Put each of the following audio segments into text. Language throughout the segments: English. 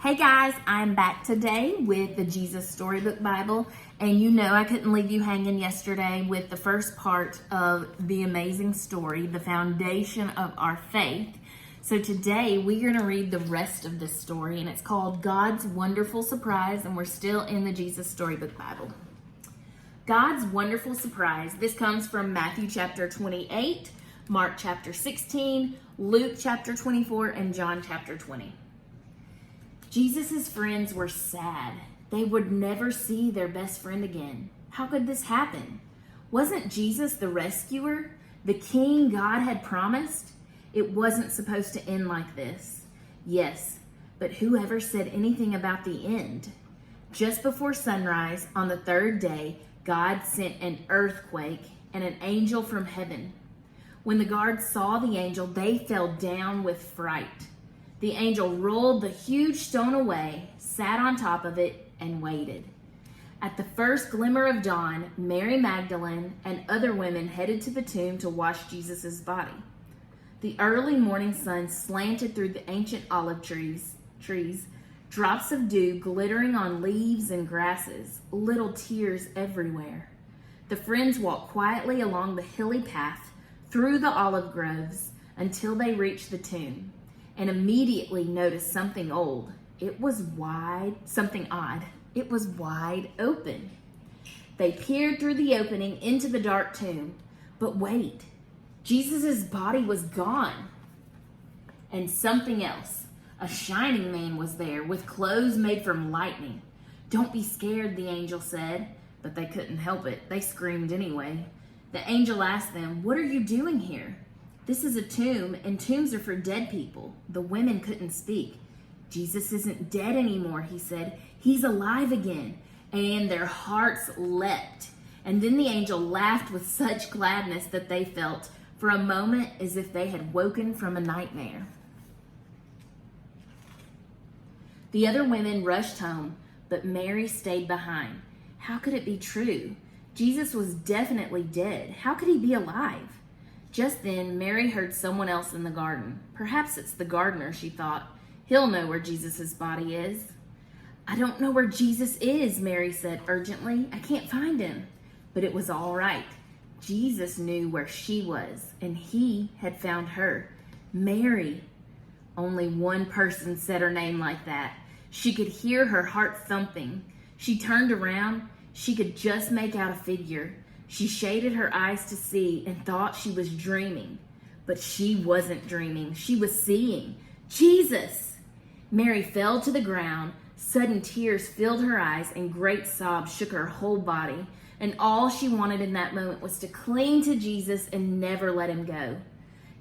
Hey guys, I'm back today with the Jesus Storybook Bible, and you know I couldn't leave you hanging yesterday with the first part of the amazing story, the foundation of our faith. So today we're going to read the rest of this story, and it's called God's Wonderful Surprise, and we're still in the Jesus Storybook Bible. God's Wonderful Surprise. This comes from Matthew chapter 28, Mark chapter 16, Luke chapter 24, and John chapter 20. Jesus' friends were sad. They would never see their best friend again. How could this happen? Wasn't Jesus the rescuer, the king God had promised? It wasn't supposed to end like this. Yes, but whoever said anything about the end? Just before sunrise, on the third day, God sent an earthquake and an angel from heaven. When the guards saw the angel, they fell down with fright. The angel rolled the huge stone away, sat on top of it, and waited. At the first glimmer of dawn, Mary Magdalene and other women headed to the tomb to wash Jesus' body. The early morning sun slanted through the ancient olive trees, drops of dew glittering on leaves and grasses, little tears everywhere. The friends walked quietly along the hilly path through the olive groves until they reached the tomb, and immediately noticed something old. Something odd. It was wide open. They peered through the opening into the dark tomb. But wait, Jesus' body was gone. And something else. A shining man was there with clothes made from lightning. "Don't be scared," the angel said, but they couldn't help it. They screamed anyway. The angel asked them, "What are you doing here?" "This is a tomb, and tombs are for dead people." The women couldn't speak. "Jesus isn't dead anymore," he said. "He's alive again." And their hearts leapt. And then the angel laughed with such gladness that they felt, for a moment, as if they had woken from a nightmare. The other women rushed home, but Mary stayed behind. How could it be true? Jesus was definitely dead. How could he be alive? Just then, Mary heard someone else in the garden. Perhaps it's the gardener, she thought. He'll know where Jesus' body is. "I don't know where Jesus is," Mary said urgently. "I can't find him." But it was all right. Jesus knew where she was, and he had found her. Mary. Only one person said her name like that. She could hear her heart thumping. She turned around. She could just make out a figure. She shaded her eyes to see and thought she was dreaming. But she wasn't dreaming. She was seeing Jesus. Mary fell to the ground. Sudden tears filled her eyes and great sobs shook her whole body. And all she wanted in that moment was to cling to Jesus and never let him go.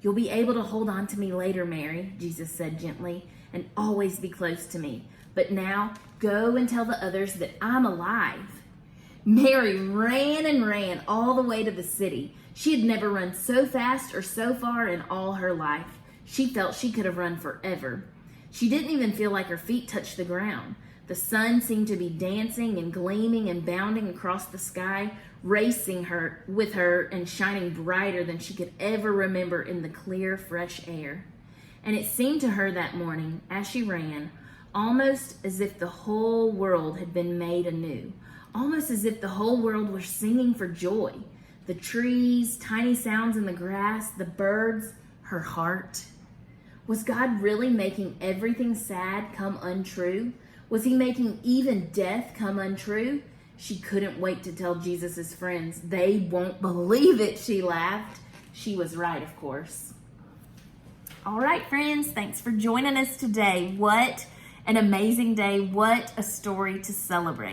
"You'll be able to hold on to me later, Mary," Jesus said gently, "and always be close to me. But now go and tell the others that I'm alive." Mary ran and ran all the way to the city. She had never run so fast or so far in all her life. She felt she could have run forever. She didn't even feel like her feet touched the ground. The sun seemed to be dancing and gleaming and bounding across the sky, racing with her and shining brighter than she could ever remember in the clear, fresh air. And it seemed to her that morning, as she ran, almost as if the whole world had been made anew. Almost as if the whole world were singing for joy. The trees, tiny sounds in the grass, the birds, her heart. Was God really making everything sad come untrue? Was he making even death come untrue? She couldn't wait to tell Jesus' friends. "They won't believe it," she laughed. She was right, of course. All right, friends, thanks for joining us today. What an amazing day. What a story to celebrate.